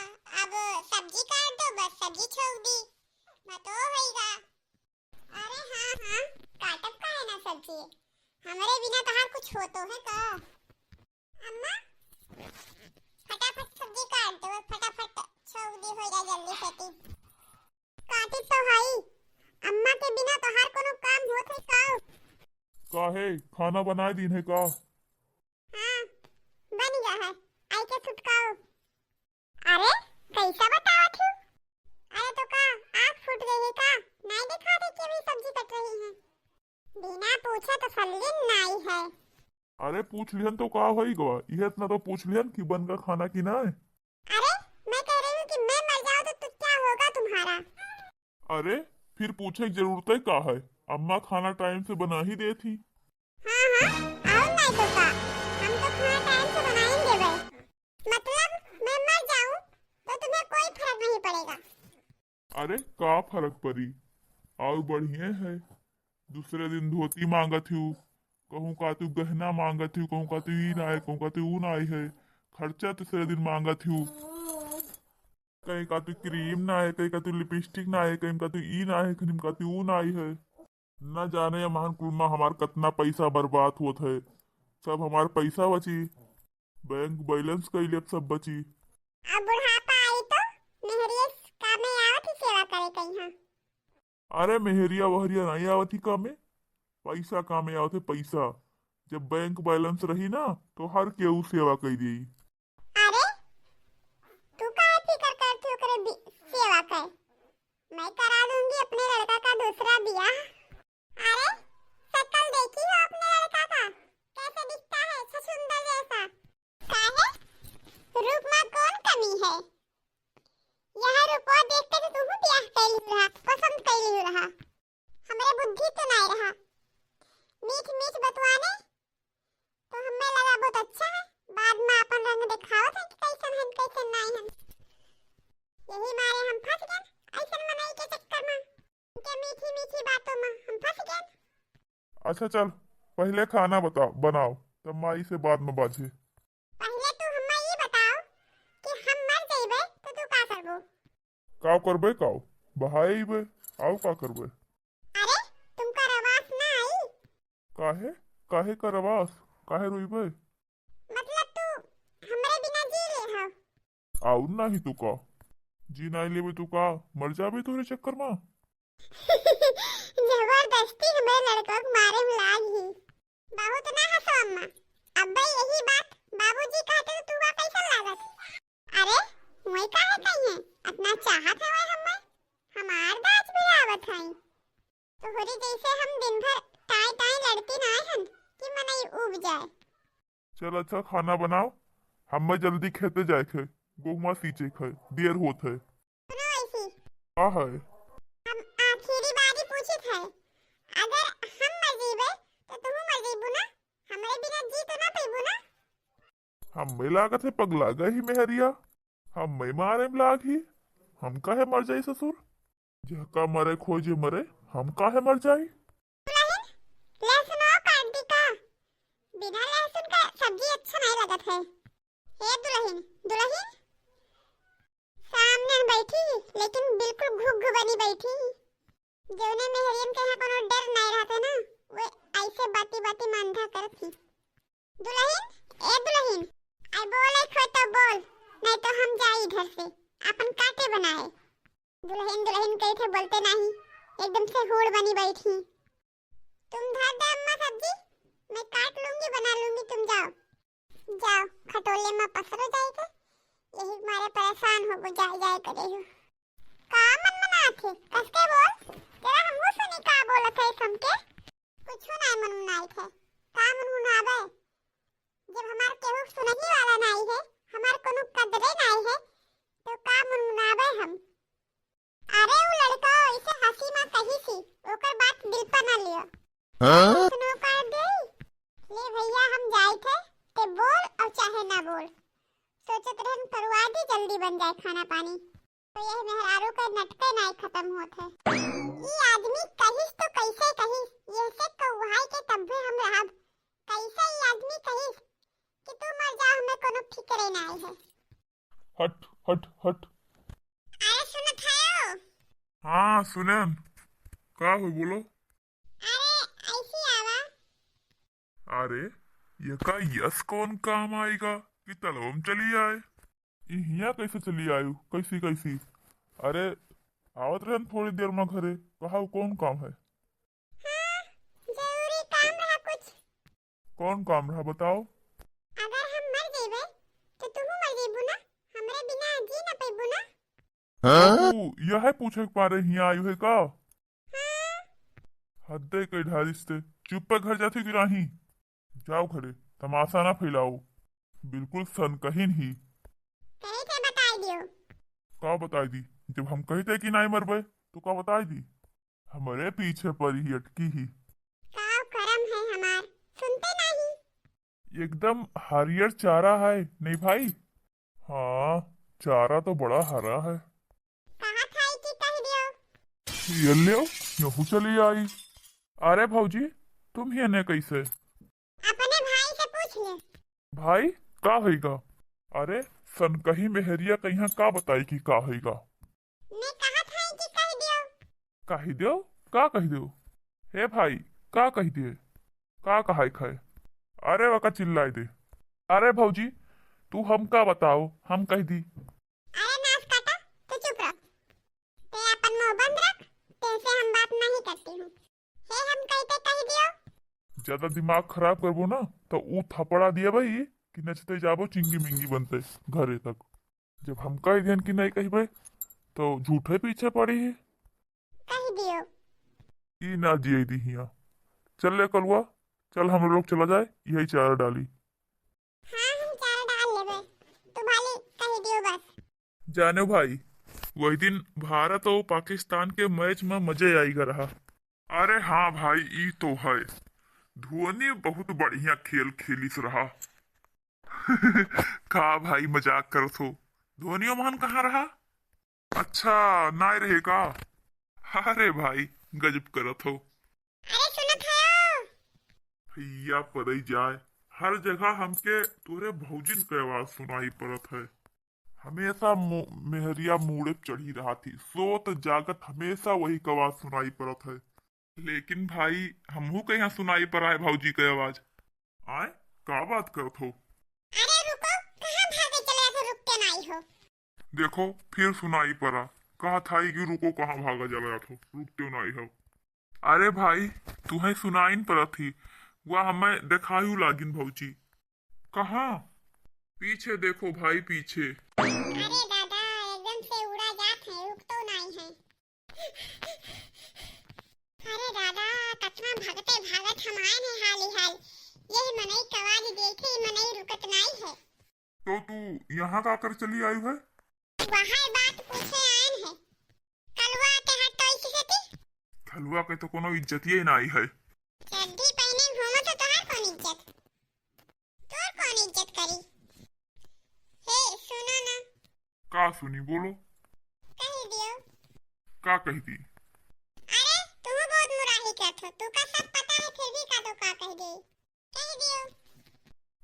अब सब्जी काट दो, बस सब्जी छोड़ दी तो होएगा। अरे हाँ हाँ, काटब का है ना सब्जी, हमारे बिना तहार कुछ हो तो है का। अम्मा फटाफट सब्जी काट दो, फटाफट छोड़ दी, हो जा जल्दी सेटी। काटी तो भाई, अम्मा के बिना तहार कोनो काम होत है का? काहे खाना बनाए दिन है का? हाँ बन गया है, आई के छुटकाओ। अरे कैसा बतावा थी? अरे तो का आँख फूट गई है का? नहीं दिखा दे कि अभी सब्जी कट रही है, बिना पूछे तो सल्लीन नहीं है। अरे पूछ लिहन तो का होई गवा, यह इतना तो पूछ लिहन कि बन का खाना की ना है। अरे मैं कह रही हूँ कि मैं मर जाऊँ तो क्या होगा तुम्हारा? अरे फिर पूछे की जरूरत है का है, अम्मा खाना टाइम से बना ही दे थी। हाँ हाँ, और नहीं तो का, हम तो खाना टाइम से बनाएंगे भाई। मतलब मैं मर जाऊँ तो तुम्हें कोई फर्क नहीं पड़ेगा। अरे का फर्क पड़ी, और बढ़िया है। दूसरे दिन धोती मांगत हूँ, कहूँ का तू गहना मांगत हूँ, कहूँ का तू ई ना है, कहूँ का तू ऊ ना है। खर्चा तीसरे दिन मांगत हूँ, कहीं का तू क्रीम ना है, कहीं का तू लिपस्टिक ना है, कहीं का तू ई ना है, कहीं का तू ऊ ना है। न जाने ये महान कुल में हमार कितना पैसा बर्बाद होत है। सब हमार पैसा बची, बैंक बैलेंस कैले सब बची। अब बुढ़ापा आई तो मेहरिया काम में आवत ही सेवा करे कहीं। हाँ अरे मेहरिया वहरिया नहीं आवती कामे, पैसा कामे आवते पैसा। जब बैंक बैलेंस रही ना तो हर केहू सेवा कर दी। अरे तू काहे फिकर करती हो, करे सेवा कर, मैं करा दूंगी अपने लड़का का दूसरा ब्याह। अरे शक्ल देखी हो अपने लड़का का, कैसे दिखता है, छछुंदर जैसा। काहे रूप में कौन कमी है? यह रूपवा देख के तो तू ब्याह कैली रहा, पसंद कैली रहा, हमरे बुद्धि तो नहीं रहा। मीठ मीठ बतवाने तो हमें लगा बहुत अच्छा है, बाद में अपन रंग दिखावत है कि कैसन हम कैसन नहीं हम। यही मारे हम फंस गए ऐसन मनाई के चक्कर में, उनके मीठी मीठी बातों में हम फंस गए। अच्छा चल, पहले खाना बताओ बनाओ, तब माई से बाद में बाजे। पहले तू हमें ये बताओ कि हम मर जाइबे तो तू का करबो? का करबे काओ, बहाइबे, आओ का करबे। अरे तुमका रवास ना आई? काहे काहे का रवास, काहे रोइबे। मतलब तू हमरे बिना जी ले हो? आउ ना ही तू का, जी नहीं लेबे तू का मर जाबे तोरे चक्कर में। जबरदस्ती हमें लड़कों को मारे में लाग ही, बहुत ना हंसो अम्मा। अब भाई यही बात बाबूजी कहते तो तू कैसा लागत? अरे मोई काहे कही है, अपना चाहत है हमें, हमार दाज भी आवत है तो होरी जैसे हम दिन भर टाई टाई लड़ती ना हन कि मनई उब जाए। चल अच्छा खाना बनाओ, हमें जल्दी खेते जाए खे, गोहुमा सींचे खे, देर होत है। सुनो ऐसी, का है। हम आखिरी बारी पूछी थे, अगर हम मर जीबे तो तुम मर जीबू ना, हमरे बिना जी तो ना पेबू ना? हमें लागत है पगला गई मेहरिया, हमें मारे में लाग ही, हम काहे मर जाई ससुर। जहका मरे खोजे मरे, हम काहे मर जाई। दुल्हन लहसुन और काट दी का, बिना लहसुन का सब्जी अच्छा नहीं लगत है। हे दुल्हन दुल्हन सामने बैठी लेकिन बिल्कुल घुग्घ बनी बैठी, जौने मेहरियन के यहाँ कोनो डर नहीं रहते ना, वे ऐसे बाती बाती मांधा करती। दुल्हन ए दुल्हन, आई बोले खो तो बोल, नहीं तो हम जाए इधर से, अपन काटे बनाए। दुल्हन दुल्हन कही थे बोलते नहीं, एकदम से होड़ बनी बैठी। तुम धर दे अम्मा सब्जी, मैं काट लूंगी बना लूंगी, तुम जाओ जाओ खटोले में पसरो जाएगा, यही मारे परेशान हो जाए जाए करे हो। का मन मना थे कसके बोल, तेरा हमहु सुनी का बोलत है समके, कुछ नहीं मन मनाई थे, का मन मुनाबे, जब हमार केहू सुनही वाला नहीं है, हमार कोनो कदरे नहीं है तो का मन मुनाबे हम। अरे वो लड़का ऐसे हंसी में कही सी, ओकर बात दिल पर ना लियो। हाँ? सुनो कर दे, ले भैया हम जाए थे, ते बोल और चाहे ना बोल, सोचत रहन करवा दी जल्दी बन जाए खाना पानी, तो यह मेहरारू का नटके नहीं खत्म होते। ये आदमी कहिस तो कैसे कहिस, ये से कौहाई के तब भी हम रहब, कैसे ये आदमी कहिस कि तू मर जा, हमें कोनो फिक्रे नहीं है। हट हट हट। अरे सुनो थायो। हाँ सुनेन, का हो बोलो। अरे ऐसी आवा। अरे ये का यस कौन काम आएगा कि तलवम चली आए। ये हिया कैसे चली आयु, कैसी कैसी। अरे आवत रहन थोड़ी देर में घरे, कहा कौन काम है। हाँ, जरूरी काम रहा कुछ। कौन काम रहा बताओ। अगर हम मर जेबे तो तुम मर जेबू ना, हमरे बिना जी न पेबू ना। तू यह पूछे के पारे हिया आयु है का। हाँ, हद्दे कई ढारिस्ते, चुप पे घर जाती कि नहीं। जाओ घरे, तमाशा ना फैलाओ। बिल्कुल सनकहीन ही। कहे थे बताई दियो। का बताई दी, जब हम कहते कि नहीं मरबे तो का बताई दी। हमारे पीछे पड़ी ही अटकी ही। काव करम है हमार, सुनते नहीं। एकदम हरियर चारा है नहीं भाई। हाँ, चारा तो बड़ा हरा है। कहा था कि कह दियो। ये लियो, यूं चली आई। अरे भौजी, तुम ही ने कैसे। अपने भाई से पूछ ले। भाई का होगा। अरे सनकही मेहरिया कहीं का बताई कि का होगा। मैं कहा था कि कह दियो। कही दो, का कही दो। हे भाई, का कही दिए, का कहाई खाए। अरे वका चिल्लाई दे। अरे भौजी, तू हम का बताओ, हम कह दी। अरे नाश काटा, तो चुप रह। ते अपन मुंह बंद रख, तेसे हम बात नहीं करती हूँ। हे हम कहते कह दियो। ज्यादा दिमाग खराब करबो ना तो ऊ थपड़ा दिए भाई कि नचते जाबो चिंगी मिंगी बनते घरे तक। जब हम कह दियन कि नहीं कहबे तो झूठे पीछे पड़ी है। कह दियो। ई ना जिये दी हिया। चल ले कलुआ, चल हम लोग चला जाए, यही चारा डाली। हाँ हम चार डाल लेबे, तू भाली कह दियो बस। जाने भाई, वही दिन भारत और पाकिस्तान के मैच में मजे आएगा रहा। अरे हाँ भाई, ई तो है। धोनी बहुत बढ़िया खेल खेलिस रहा। का भाई मजाक करत हो। धोनियो महान कहाँ रहा। अच्छा, नाय रहेगा। अरे भाई, गजब करत हो। अरे सुनो थायो। भैया पदई जाए, हर जगह हमके तोरे भौजिन के आवाज सुनाई पड़त है। हमेशा मेहरिया मुड़े चढ़ी रहा थी, सोत जागत हमेशा वही के आवाज सुनाई पड़त है। लेकिन भाई हमहू के यहाँ सुनाई पड़ा है भौजी के आवाज। आए, का बात करत हो। अरे रुको, कहाँ भागे चले ऐसे रुकते नहीं हो। देखो फिर सुनाई पड़ा। कहा था कि रुको, कहाँ भागा जा रहा था, रुकते नहीं हो। अरे भाई, तुम्हें सुनाई न पड़ा थी, वह हमें दिखायू लागिन भौजी। कहाँ। पीछे देखो भाई, पीछे। अरे दादा एकदम से उड़ा जात है, रुक तो नहीं है। अरे दादा कतना भगते भागत हम आए हैं हाल ही हाल। यही मनई कवाज देखे मनई रुकत नहीं है। तो तू यहाँ का कर चली आई है। वहाँ बात पूछे आयन है। कलवा के हाथ तो किसे थी। खलुआ के तो कोनो इज्जत ही नहीं है। चड्डी पहने घूमो तो तोहार कौन इज्जत, तोर कौन इज्जत करी। हे सुनो ना। का सुनी बोलो। कह दियो। का कही दी। अरे तुम बहुत मुराही करत हो, तू का सब पता है फिर भी का तो का कह दे। कह दियो।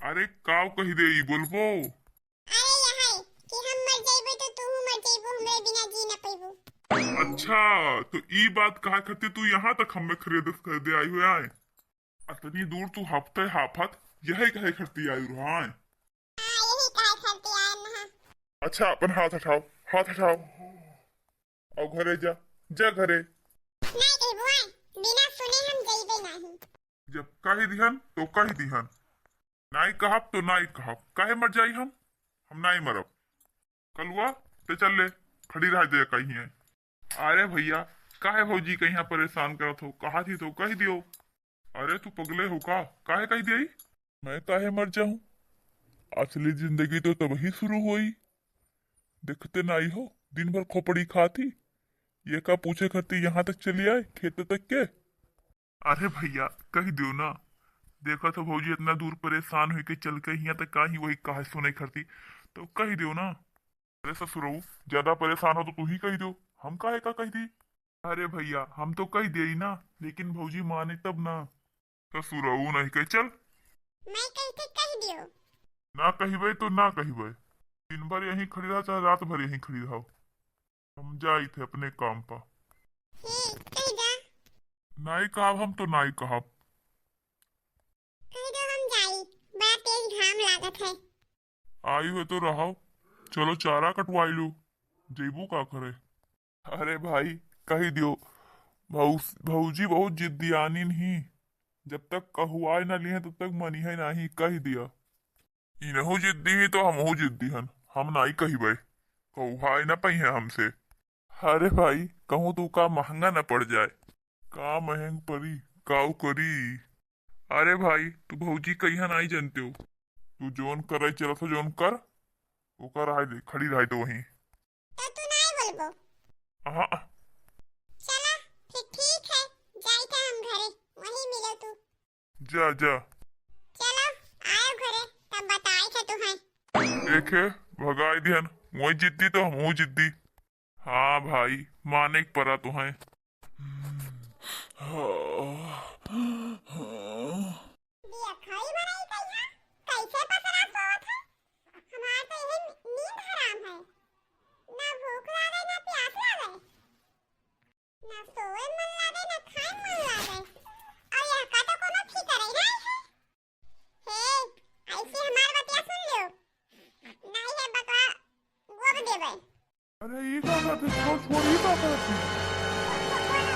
अरे काव कही दे ई बोलबो। अरे यही कि हम मर जाइबो तो तू मर जाइबो, हमरे बिना जी न पाइबो। अच्छा, तो ई बात कहा करते तू यहाँ तक हमें खरीदे आई हुए आए। इतनी दूर तू हफ्ते हाफत यही कहे खरती आई रहा है। हाँ यही कहे खरती आयन ना। अच्छा, अपन हाथ हटाओ, हाथ हटाओ और घरे जा, जा घरे। नहीं कहबो आए, बिना सुने हम जाइबे नहीं। जब कही दिहन तो कही दिहन, नाई कहब तो नाई कहब, काहे मर जाई हम नाई मरब। कलुआ ते चल ले, खड़ी रह दे कहीं है। अरे भैया, काहे भौजी के यहाँ परेशान करत हो, कहा थी तो कह दियो। अरे तू पगले हो का, काहे कह दिया। मैं काहे मर जाऊं, असली जिंदगी तो तभी शुरू हुई। दिखते नहीं हो, दिन भर खोपड़ी खाती, ये का पूछे करती यहाँ तक चली आए, खेत तक के। अरे भैया कह दियो ना। देखा तो भौजी इतना दूर परेशान हुई के चल के यहाँ तक का ही वही कहा सुने करती, तो कह दियो ना। अरे ससुरऊ, ज्यादा परेशान हो तो तू ही कह दो, हम काहे का कह दी। अरे भैया हम तो कह दे ना, लेकिन भौजी माने तब ना। ससुरऊ नहीं कह चल। मैं कहते कह दियो। ना कहिबे तो ना कहिबे। दिन भर यहीं खड़ी रहा चाहे रात भर यहीं खड़ी रहो, हम जाई थे अपने काम पर। कहीं जा नाई कहब हम तो नाई कहब। कहीं हम जाई, बड़ा तेज घाम लागत है। आई हुए तो रहो, चलो चारा कटवाई लो, जेबू का करे। अरे भाई कही दियो, भौजी बहुत जिद्दियानी नहीं, जब तक कहुआई न लिए तब तक मनी है नहीं, कही दिया। इनहू जिद्दी ही तो हमहू जिद्दी हन, हम नाई कही कहुआई न पई है हमसे। अरे भाई कहूँ तू का महंगा न पड़ जाए, का महंग पड़ी काऊ करी। अरे भाई तू भौजी कही नाई जानते हो, तू जोन कर चला था जोन कर, वो कर आए दे खड़ी रही तो वहीं। तो तू नहीं बोलबो? हाँ चला फिर ठीक है, जाई थे हम घरे, वहीं मिलो तू। जा जा। चलो आयो घरे, तब बताई थे तुम्हें। देखे भगाई दिहन, वही जिद्दी तो हम जिद्दी। हाँ भाई माने के परा तो है। बिया खाई बनाई कहिया, कैसे पसरा सोवत है? हमार तो यही नींद हराम है, ना भूख लागे ना प्यास लागे, ना सोए मन लागे ना खाए मन लागे, और यह का तो कोनो फिकर ही नहीं है। हे ऐसे हमार बतिया सुन लो, नहीं है बकवा गोब देबै। अरे ये क्या करते छोड़ ये क्या करते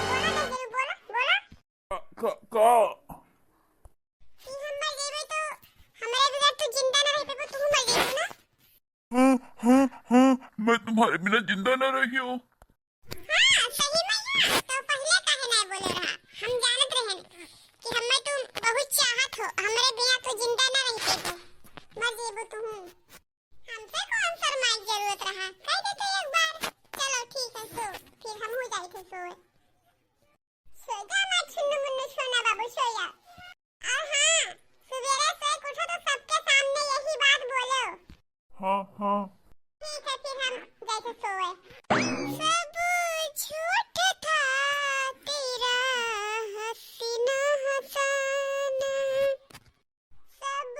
बोलो बोलो बोलो बोलो का कि हम मर जेबै तो हमारे बिना तू जिंदा न रह पेबो, तू मर जेबो ना। हाँ मैं तुम्हारे बिना जिंदा न रही हूँ। हाँ सही में यार, तो पहले काहे नहीं बोले रहा? हम जानत रहे कि हमें तुम बहुत चाहत हो, हमारे बिना तो जिंदा न रह पेबो, मर जेबो तू। हमसे कौन शर्माई की जरूरत रहा, कह दे तो एक बार। चलो ठीक है सो, फिर हम हो जाए थे सोए। सो जा मत छुन्नू मुन्नू सोना बाबू सो जा। और हाँ सवेरे सोए उठो तो सबके सामने यही बात बोलो। हाँ ठीक है फिर हम जैसे सोए। सब झूठ था तेरा हसीना हसाना, सब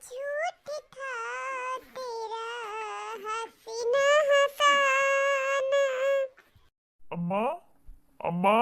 झूठ था तेरा हसीना हसाना। अम्मा अम्मा